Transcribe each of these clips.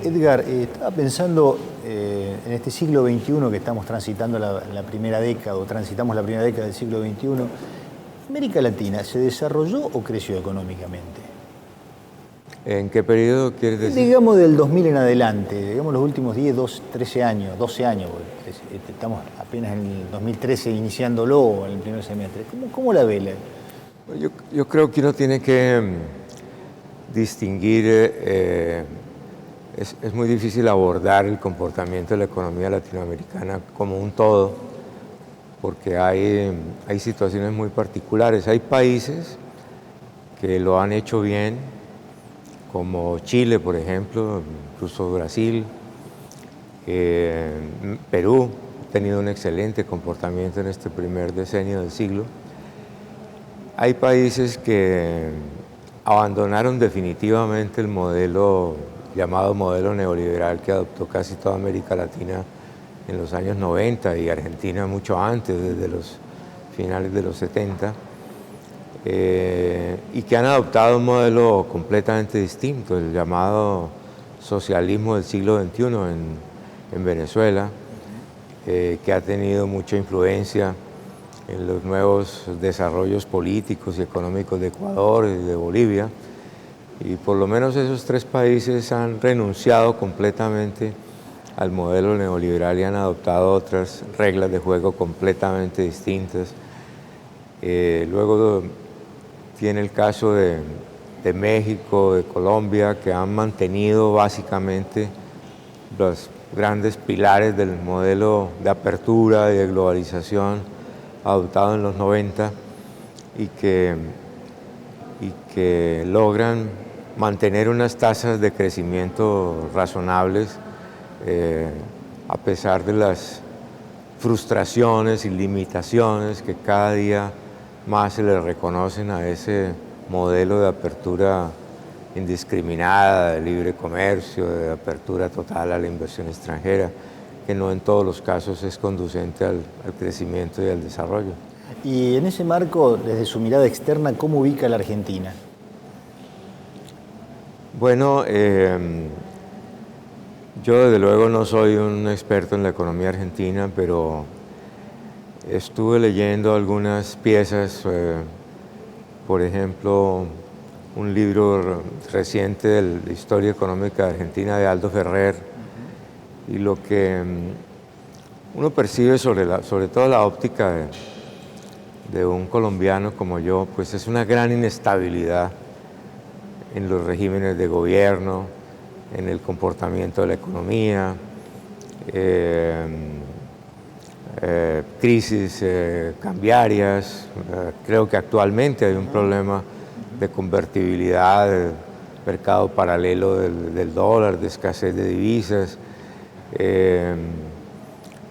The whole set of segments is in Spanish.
Edgar, estaba pensando en este siglo XXI que estamos transitando la primera década, o transitamos la primera década del siglo XXI. ¿América Latina se desarrolló o creció económicamente? ¿En qué periodo quieres decir? Digamos del 2000 en adelante, digamos los últimos 10, 13 años, 12 años, porque estamos apenas en el 2013 iniciándolo en el primer semestre. ¿Cómo la ve? Yo creo que uno tiene que distinguir, es muy difícil abordar el comportamiento de la economía latinoamericana como un todo, porque hay situaciones muy particulares. Hay países que lo han hecho bien, como Chile, por ejemplo, incluso Brasil. Perú ha tenido un excelente comportamiento en este primer decenio del siglo. Hay países que abandonaron definitivamente el modelo llamado modelo neoliberal que adoptó casi toda América Latina en los años 90 y Argentina mucho antes, desde los finales de los 70, y que han adoptado un modelo completamente distinto, el llamado socialismo del siglo XXI en Venezuela, que ha tenido mucha influencia en los nuevos desarrollos políticos y económicos de Ecuador y de Bolivia. Y por lo menos esos tres países han renunciado completamente al modelo neoliberal y han adoptado otras reglas de juego completamente distintas. Luego tiene el caso de México, de Colombia, que han mantenido básicamente los grandes pilares del modelo de apertura y de globalización adoptado en los 90 y que logran mantener unas tasas de crecimiento razonables a pesar de las frustraciones y limitaciones que cada día más se le reconocen a ese modelo de apertura indiscriminada, de libre comercio, de apertura total a la inversión extranjera, que no en todos los casos es conducente al crecimiento y al desarrollo. Y en ese marco, desde su mirada externa, ¿cómo ubica a la Argentina? Bueno, yo desde luego no soy un experto en la economía argentina, pero estuve leyendo algunas piezas, por ejemplo, un libro reciente de la historia económica de Argentina de Aldo Ferrer, y lo que uno percibe sobre todo la óptica de un colombiano como yo, pues es una gran inestabilidad en los regímenes de gobierno, en el comportamiento de la economía, crisis cambiarias. Creo que actualmente hay un problema de convertibilidad, del mercado paralelo del dólar, de escasez de divisas,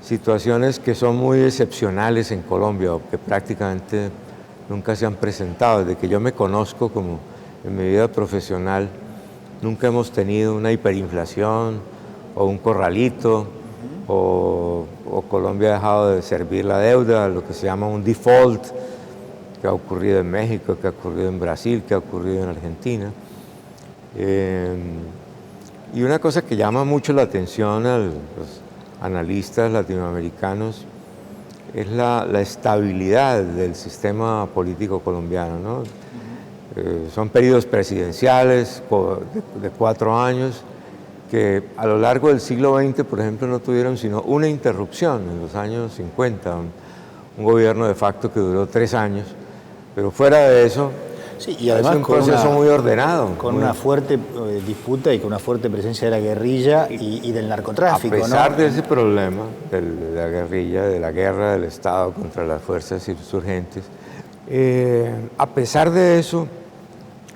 situaciones que son muy excepcionales en Colombia o que prácticamente nunca se han presentado. Desde que yo me conozco como en mi vida profesional, nunca hemos tenido una hiperinflación o un corralito, o Colombia ha dejado de servir la deuda, lo que se llama un default, que ha ocurrido en México, que ha ocurrido en Brasil, que ha ocurrido en Argentina. Y una cosa que llama mucho la atención a los analistas latinoamericanos es la estabilidad del sistema político colombiano, ¿no? Son periodos presidenciales de 4 años que a lo largo del siglo XX, por ejemplo, no tuvieron sino una interrupción en los años 50, un gobierno de facto que duró 3 años, pero fuera de eso, sí, y además es un proceso muy ordenado. Con una fuerte disputa y con una fuerte presencia de la guerrilla y del narcotráfico. A pesar ¿no? de ese problema, de la guerrilla, de la guerra del Estado contra las fuerzas insurgentes, a pesar de eso,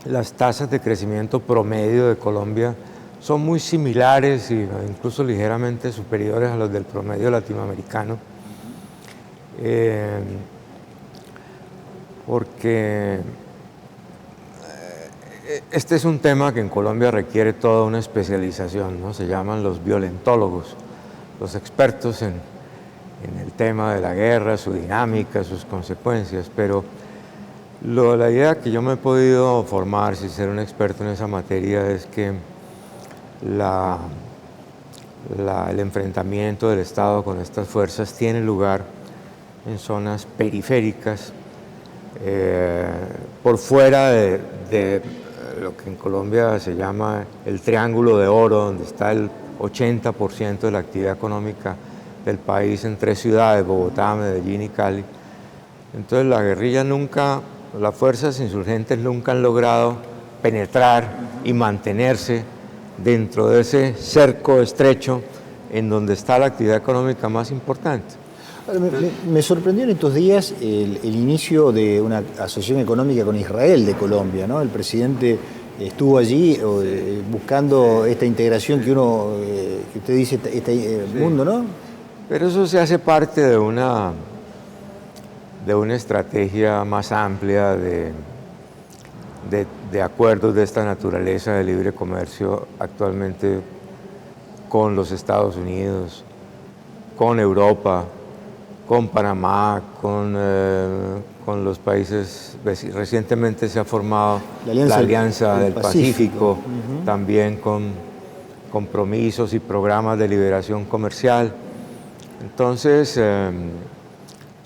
las tasas de crecimiento promedio de Colombia son muy similares e incluso ligeramente superiores a los del promedio latinoamericano, porque este es un tema que en Colombia requiere toda una especialización, ¿no? Se llaman los violentólogos, los expertos en el tema de la guerra, su dinámica, sus consecuencias, pero la idea que yo me he podido formar sin ser un experto en esa materia es que el enfrentamiento del Estado con estas fuerzas tiene lugar en zonas periféricas, por fuera de lo que en Colombia se llama el Triángulo de Oro, donde está el 80% de la actividad económica del país en 3 ciudades, Bogotá, Medellín y Cali. Entonces la guerrilla nunca, las fuerzas insurgentes nunca han logrado penetrar y mantenerse dentro de ese cerco estrecho en donde está la actividad económica más importante. Me sorprendió en estos días el inicio de una asociación económica con Israel de Colombia, ¿no? El presidente estuvo allí buscando esta integración que usted dice, este Sí. mundo, ¿no? Pero eso se hace parte de una estrategia más amplia de acuerdos de esta naturaleza de libre comercio actualmente con los Estados Unidos, con Europa, con Panamá, con los países. Recientemente se ha formado la Alianza del Pacífico, también con compromisos y programas de liberación comercial. Entonces,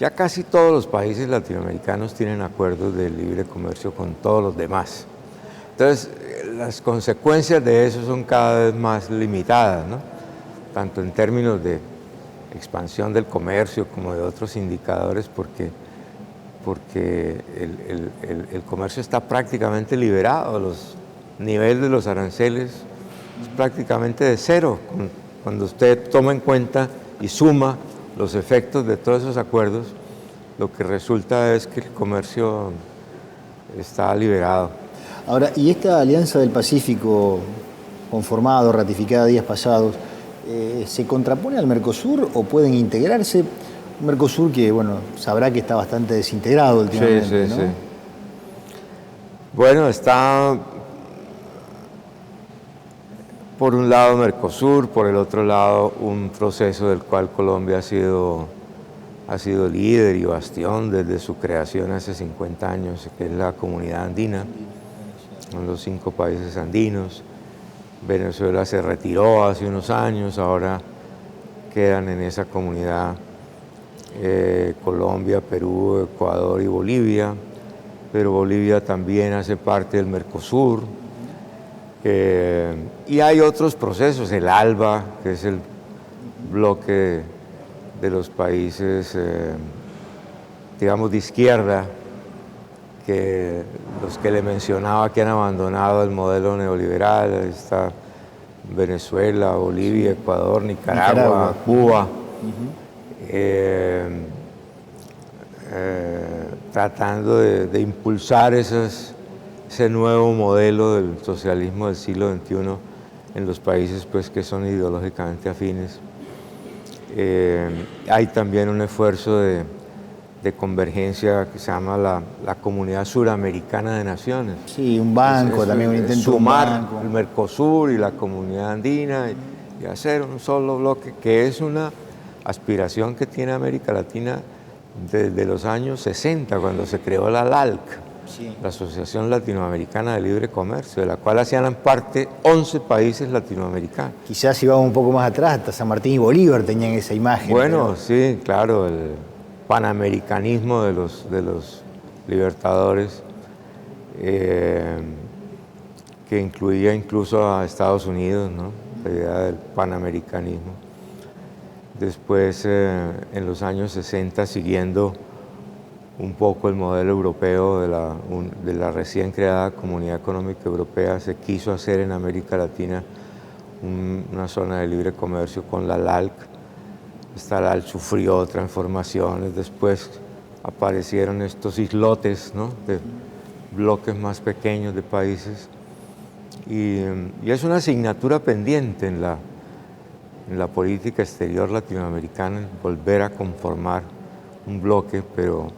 ya casi todos los países latinoamericanos tienen acuerdos de libre comercio con todos los demás. Entonces, las consecuencias de eso son cada vez más limitadas, ¿no? Tanto en términos de expansión del comercio como de otros indicadores, porque el comercio está prácticamente liberado, los niveles de los aranceles es prácticamente de cero. Cuando usted toma en cuenta y suma los efectos de todos esos acuerdos, lo que resulta es que el comercio está liberado. Ahora, ¿y esta Alianza del Pacífico conformada, ratificada días pasados, se contrapone al Mercosur o pueden integrarse? Un Mercosur que, bueno, sabrá que está bastante desintegrado últimamente, sí, ¿no? sí. Bueno, está por un lado Mercosur, por el otro lado un proceso del cual Colombia ha sido líder y bastión desde su creación hace 50 años, que es la Comunidad Andina, son los 5 países andinos. Venezuela se retiró hace unos años, ahora quedan en esa comunidad Colombia, Perú, Ecuador y Bolivia, pero Bolivia también hace parte del Mercosur. Y hay otros procesos, el ALBA, que es el bloque de los países, digamos, de izquierda, que los que le mencionaba que han abandonado el modelo neoliberal, está Venezuela, Bolivia, Ecuador, Nicaragua. Cuba, tratando de impulsar ese nuevo modelo del socialismo del siglo XXI en los países pues, que son ideológicamente afines. Hay también un esfuerzo de convergencia que se llama la Comunidad Suramericana de Naciones. Sí, un banco, también un intento sumar el Mercosur y la Comunidad Andina y hacer un solo bloque, que es una aspiración que tiene América Latina desde los años 60, cuando se creó la LALC, sí, la Asociación Latinoamericana de Libre Comercio, de la cual hacían parte 11 países latinoamericanos. Quizás si vamos un poco más atrás, hasta San Martín y Bolívar tenían esa imagen. Bueno, sí, claro, el panamericanismo de los libertadores, que incluía incluso a Estados Unidos, ¿no? La idea del panamericanismo. Después, en los años 60, siguiendo un poco el modelo europeo de la recién creada Comunidad Económica Europea, se quiso hacer en América Latina una zona de libre comercio con la LALC. Esta LALC sufrió transformaciones, después aparecieron estos islotes, ¿no? De bloques más pequeños de países, y es una asignatura pendiente en la política exterior latinoamericana, volver a conformar un bloque, pero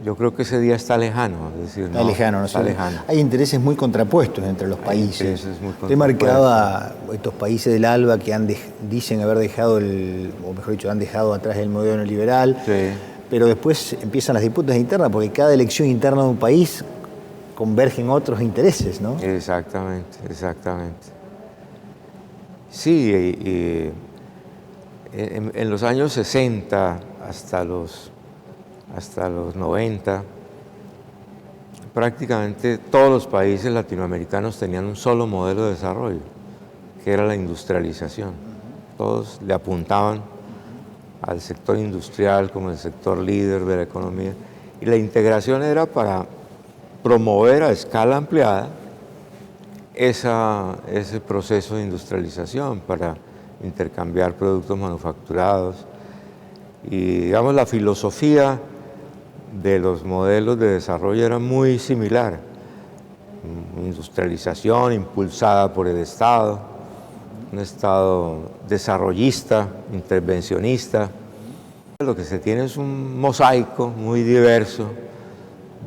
yo creo que ese día está lejano. Es decir, está lejano, ¿no? Está lejano. Hay intereses muy contrapuestos entre los países. Usted marcaba estos países del ALBA que dicen haber dejado o mejor dicho, han dejado atrás el modelo neoliberal, sí, pero después empiezan las disputas internas, porque cada elección interna de un país convergen otros intereses, ¿no? Exactamente, exactamente. Sí, y en los años 60 hasta los 90, prácticamente todos los países latinoamericanos tenían un solo modelo de desarrollo, que era la industrialización. Todos le apuntaban al sector industrial como el sector líder de la economía, y la integración era para promover a escala ampliada ese proceso de industrialización, para intercambiar productos manufacturados. Y digamos, la filosofía de los modelos de desarrollo era muy similar. Industrialización impulsada por el Estado, un Estado desarrollista, intervencionista. Lo que se tiene es un mosaico muy diverso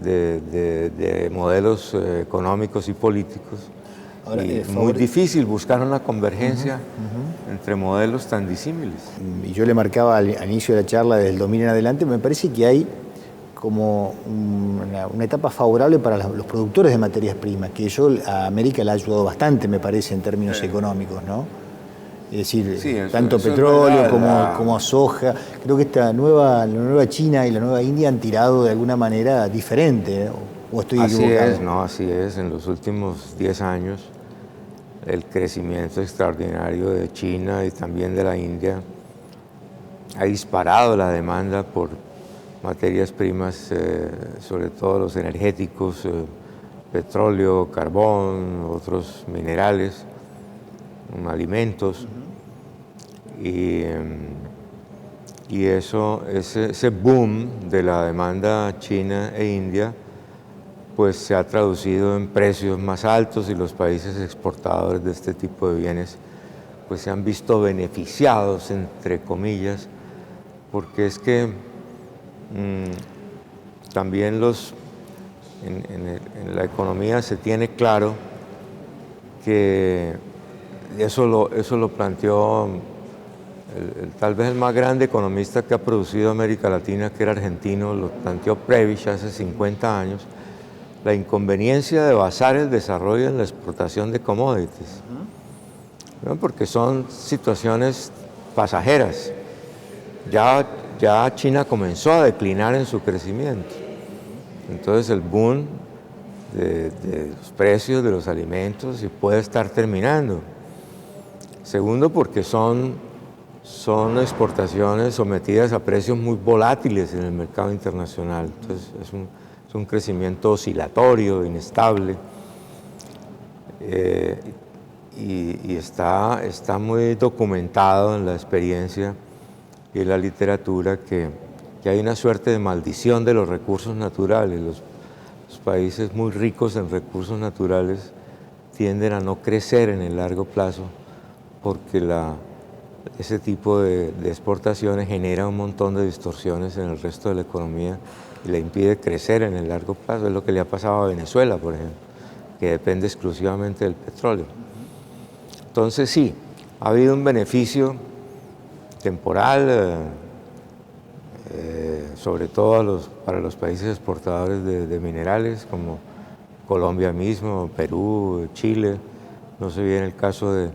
de modelos económicos y políticos. Ahora, y muy difícil buscar una convergencia entre modelos tan disímiles. Y yo le marcaba al inicio de la charla, desde el 2000 en adelante, me parece que hay como una etapa favorable para los productores de materias primas, que eso a América le ha ayudado bastante, me parece, en términos económicos, ¿no? Es decir, sí, tanto petróleo como soja. Creo que la nueva China y la nueva India han tirado de alguna manera diferente, ¿o estoy equivocado? Así es. En los últimos 10 años, el crecimiento extraordinario de China y también de la India ha disparado la demanda por materias primas, sobre todo los energéticos, petróleo, carbón, otros minerales, alimentos. Y ese boom de la demanda china e india pues se ha traducido en precios más altos, y los países exportadores de este tipo de bienes pues se han visto beneficiados, entre comillas, porque es que también en la economía se tiene claro que eso lo planteó tal vez el más grande economista que ha producido América Latina, que era argentino, lo planteó Prebisch hace 50 años, la inconveniencia de basar el desarrollo en la exportación de commodities, ¿no? Porque son situaciones pasajeras. Ya China comenzó a declinar en su crecimiento. Entonces el boom de los precios de los alimentos puede estar terminando. Segundo, porque son exportaciones sometidas a precios muy volátiles en el mercado internacional. Entonces es un crecimiento oscilatorio, inestable. Y está muy documentado en la experiencia y en la literatura que hay una suerte de maldición de los recursos naturales. Los países muy ricos en recursos naturales tienden a no crecer en el largo plazo, porque ese tipo de exportaciones genera un montón de distorsiones en el resto de la economía y le impide crecer en el largo plazo. Es lo que le ha pasado a Venezuela, por ejemplo, que depende exclusivamente del petróleo. Entonces sí, ha habido un beneficio temporal, sobre todo para los países exportadores de minerales, como Colombia mismo, Perú, Chile. No sé bien el caso de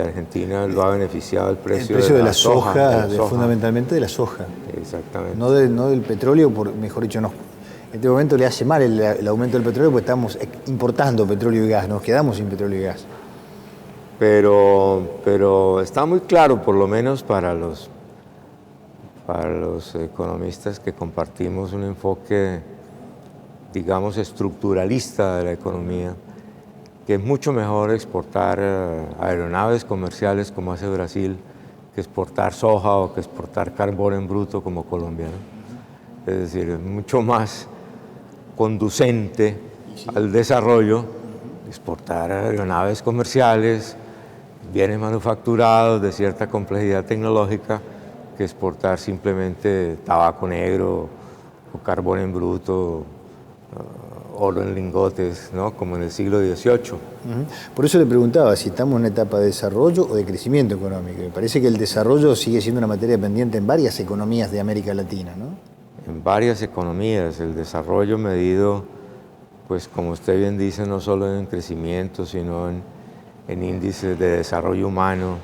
Argentina, lo ha beneficiado el precio de la soja, fundamentalmente de la soja. Exactamente. No del petróleo, mejor dicho, no. En este momento le hace mal el aumento del petróleo, porque estamos importando petróleo y gas, nos quedamos sin petróleo y gas. Pero está muy claro, por lo menos para los economistas que compartimos un enfoque, digamos, estructuralista de la economía, que es mucho mejor exportar aeronaves comerciales como hace Brasil, que exportar soja o que exportar carbón en bruto como Colombia, ¿no? Es decir, es mucho más conducente al desarrollo exportar aeronaves comerciales, bienes manufacturados de cierta complejidad tecnológica, que exportar simplemente tabaco negro o carbón en bruto, oro en lingotes, ¿no? Como en el siglo XVIII. Por eso le preguntaba si estamos en una etapa de desarrollo o de crecimiento económico. Me parece que el desarrollo sigue siendo una materia pendiente en varias economías de América Latina, ¿no? En varias economías, el desarrollo medido, pues como usted bien dice, no solo en crecimiento, sino en índices de desarrollo humano,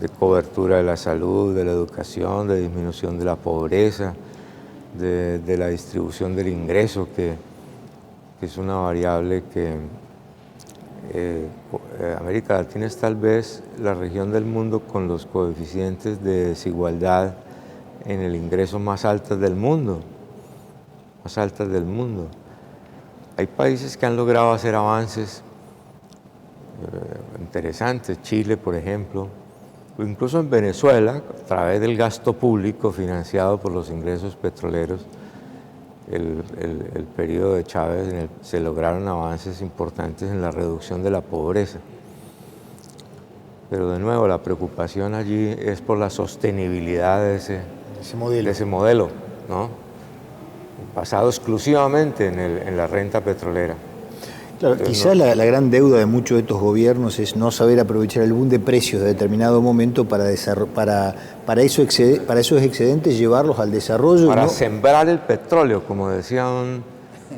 de cobertura de la salud, de la educación, de disminución de la pobreza, de la distribución del ingreso, que es una variable que América Latina es tal vez la región del mundo con los coeficientes de desigualdad en el ingreso más altas del mundo, más altas del mundo. Hay países que han logrado hacer avances interesantes, Chile, por ejemplo, o incluso en Venezuela, a través del gasto público financiado por los ingresos petroleros, el periodo de Chávez, se lograron avances importantes en la reducción de la pobreza. Pero de nuevo, la preocupación allí es por la sostenibilidad de ese modelo, ¿no? Basado exclusivamente en la renta petrolera. Claro, quizás la gran deuda de muchos de estos gobiernos es no saber aprovechar el boom de precios de determinado momento para esos excedentes llevarlos al desarrollo. Para sembrar el petróleo, como decía un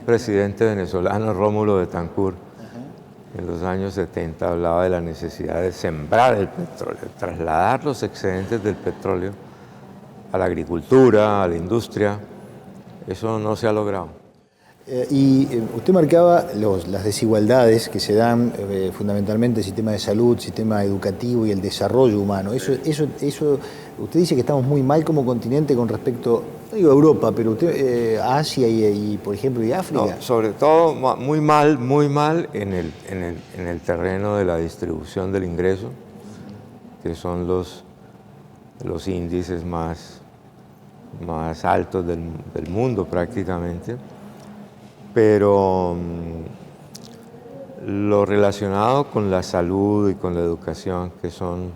presidente venezolano, Rómulo Betancourt, en los años 70 hablaba de la necesidad de sembrar el petróleo, trasladar los excedentes del petróleo a la agricultura, a la industria. Eso no se ha logrado. Usted marcaba las desigualdades que se dan fundamentalmente el sistema de salud, sistema educativo y el desarrollo humano. Eso, usted dice que estamos muy mal como continente con respecto, no digo a Europa, pero a Asia y, por ejemplo, y África. No, sobre todo muy mal en el terreno de la distribución del ingreso, que son los índices más altos del mundo prácticamente. Pero lo relacionado con la salud y con la educación, que son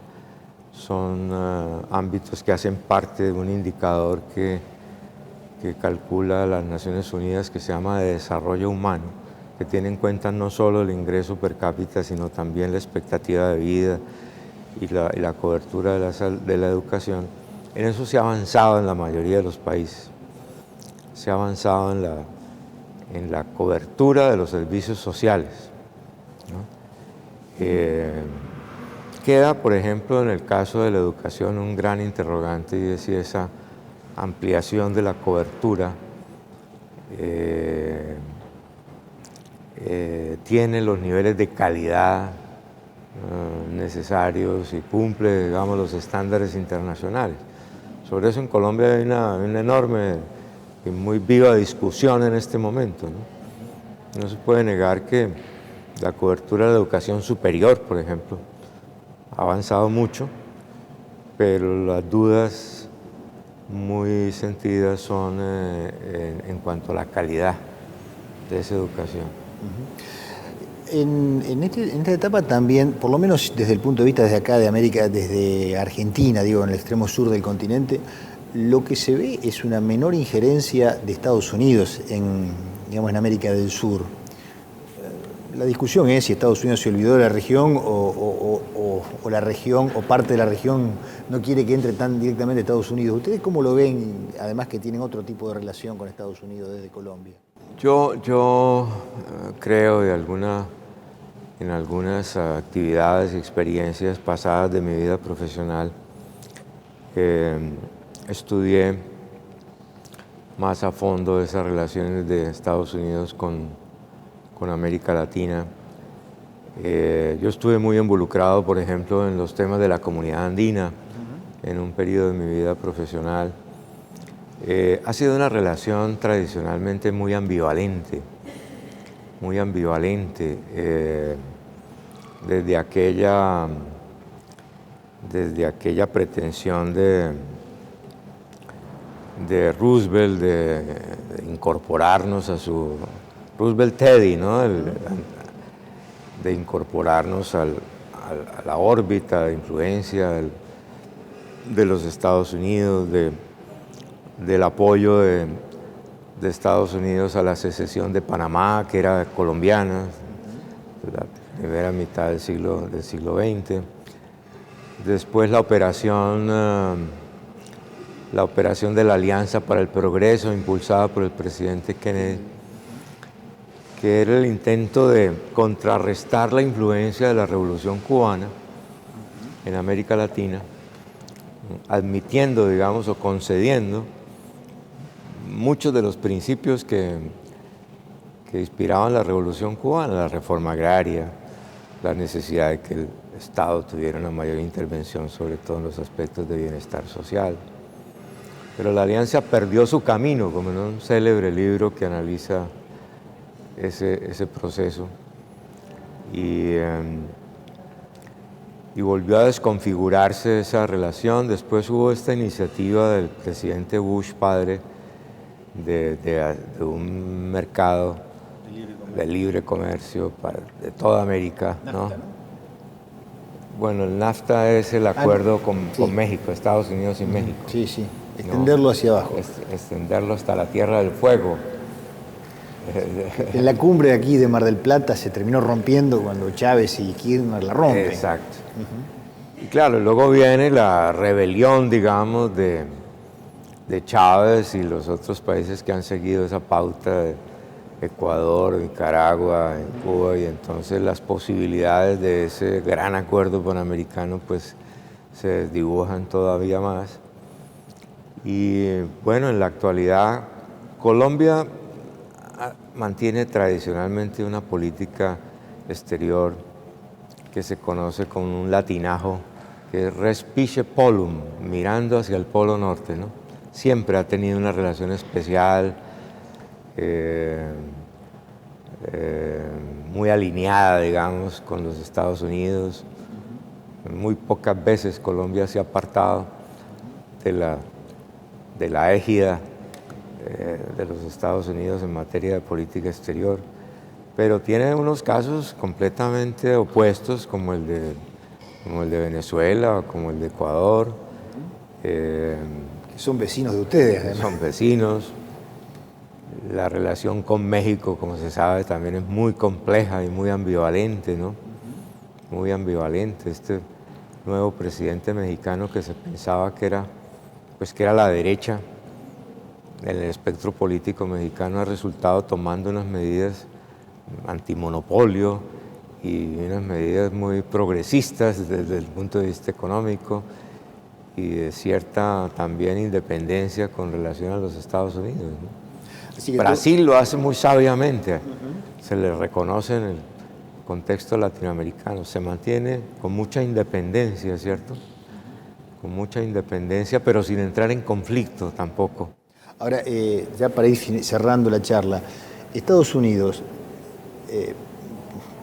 ámbitos que hacen parte de un indicador que calcula las Naciones Unidas, que se llama de desarrollo humano, que tiene en cuenta no solo el ingreso per cápita, sino también la expectativa de vida y la cobertura de la educación. En eso se ha avanzado en la mayoría de los países. Se ha avanzado en la cobertura de los servicios sociales, ¿no? Queda, por ejemplo, en el caso de la educación un gran interrogante, y es si esa ampliación de la cobertura tiene los niveles de calidad necesarios y cumple, digamos, los estándares internacionales. Sobre eso en Colombia hay una enorme y muy viva discusión en este momento, ¿no? No se puede negar que la cobertura de la educación superior, por ejemplo, ha avanzado mucho, pero las dudas muy sentidas son en cuanto a la calidad de esa educación. En esta etapa también, por lo menos desde el punto de vista desde acá de América, desde Argentina, digo, en el extremo sur del continente, lo que se ve es una menor injerencia de Estados Unidos en América del Sur. La discusión es si Estados Unidos se olvidó de la región o la región o parte de la región no quiere que entre tan directamente Estados Unidos. ¿Ustedes cómo lo ven, además que tienen otro tipo de relación con Estados Unidos desde Colombia? Yo creo en algunas actividades y experiencias pasadas de mi vida profesional, estudié más a fondo esas relaciones de Estados Unidos con América Latina. Yo estuve muy involucrado, por ejemplo, en los temas de la comunidad andina en un periodo de mi vida profesional. Ha sido una relación tradicionalmente muy ambivalente, desde aquella pretensión de Roosevelt de incorporarnos a su Roosevelt-Teddy, ¿no? De incorporarnos a la órbita de influencia de los Estados Unidos, del apoyo de Estados Unidos a la secesión de Panamá, que era colombiana, la primera mitad del siglo XX. Después la operación de la Alianza para el Progreso, impulsada por el presidente Kennedy, que era el intento de contrarrestar la influencia de la Revolución Cubana en América Latina, admitiendo, digamos, o concediendo muchos de los principios que inspiraban la Revolución Cubana, la reforma agraria, la necesidad de que el Estado tuviera una mayor intervención, sobre todo en los aspectos de bienestar social. Pero la alianza perdió su camino, como en un célebre libro que analiza ese proceso, y volvió a desconfigurarse esa relación. Después hubo esta iniciativa del presidente Bush padre de un mercado de libre comercio de toda América, ¿no? Bueno, el NAFTA es el acuerdo con México, Estados Unidos y México. Sí, sí, extenderlo hacia abajo. Extenderlo hasta la Tierra del Fuego. En la cumbre aquí de Mar del Plata se terminó rompiendo cuando Chávez y Kirchner la rompen. Exacto. Y claro, luego viene la rebelión, digamos, de Chávez y los otros países que han seguido esa pauta, de Ecuador, Nicaragua, Cuba, y entonces las posibilidades de ese gran acuerdo panamericano pues se desdibujan todavía más. Y bueno, en la actualidad Colombia mantiene tradicionalmente una política exterior que se conoce con un latinajo, que es respice polum, mirando hacia el polo norte, ¿no? Siempre ha tenido una relación especial, muy alineada, digamos, con los Estados Unidos. Muy pocas veces Colombia se ha apartado de la égida de los Estados Unidos en materia de política exterior, pero tiene unos casos completamente opuestos, como el de Venezuela o como el de Ecuador. Que son vecinos de ustedes, además. Son vecinos. La relación con México, como se sabe, también es muy compleja y muy ambivalente, ¿no? Muy ambivalente. Este nuevo presidente mexicano, que se pensaba que era la derecha en el espectro político mexicano, ha resultado tomando unas medidas antimonopolio y unas medidas muy progresistas desde el punto de vista económico y de cierta también independencia con relación a los Estados Unidos, ¿no? Brasil lo hace muy sabiamente, se le reconoce en el contexto latinoamericano, se mantiene con mucha independencia, ¿cierto? Con mucha independencia, pero sin entrar en conflicto tampoco. Ahora, ya para ir cerrando la charla, Estados Unidos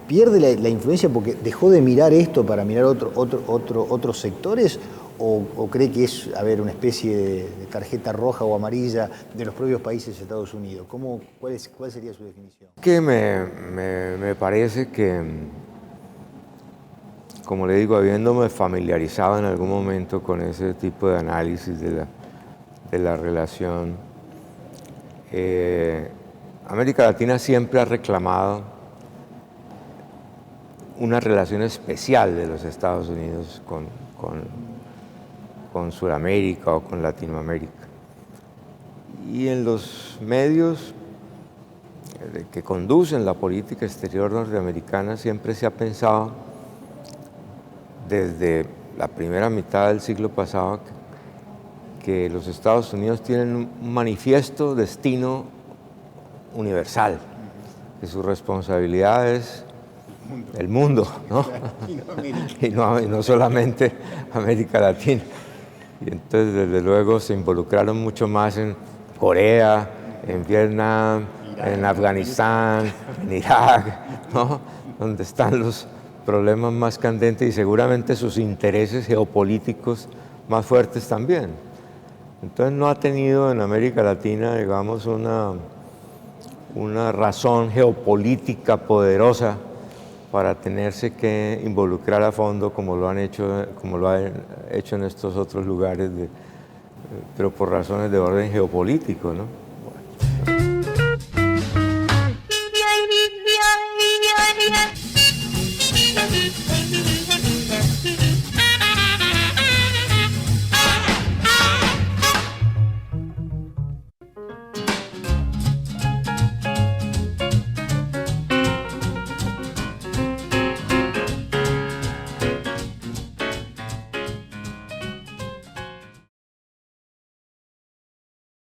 pierde la influencia porque dejó de mirar esto para mirar otros sectores, o cree que es una especie de tarjeta roja o amarilla de los propios países de Estados Unidos. ¿Cuál sería su definición? Que me parece que, como le digo, habiéndome familiarizado en algún momento con ese tipo de análisis de la relación, América Latina siempre ha reclamado una relación especial de los Estados Unidos con Sudamérica o con Latinoamérica. Y en los medios que conducen la política exterior norteamericana siempre se ha pensado, desde la primera mitad del siglo pasado, que los Estados Unidos tienen un manifiesto destino universal, que su responsabilidad es el mundo, ¿no? y no solamente América Latina. Y entonces, desde luego, se involucraron mucho más en Corea, en Vietnam, en Afganistán, en Irak, ¿no? Donde están los problemas más candentes y seguramente sus intereses geopolíticos más fuertes también. Entonces no ha tenido en América Latina, digamos, una razón geopolítica poderosa para tenerse que involucrar a fondo como lo han hecho en estos otros lugares, pero por razones de orden geopolítico, ¿no?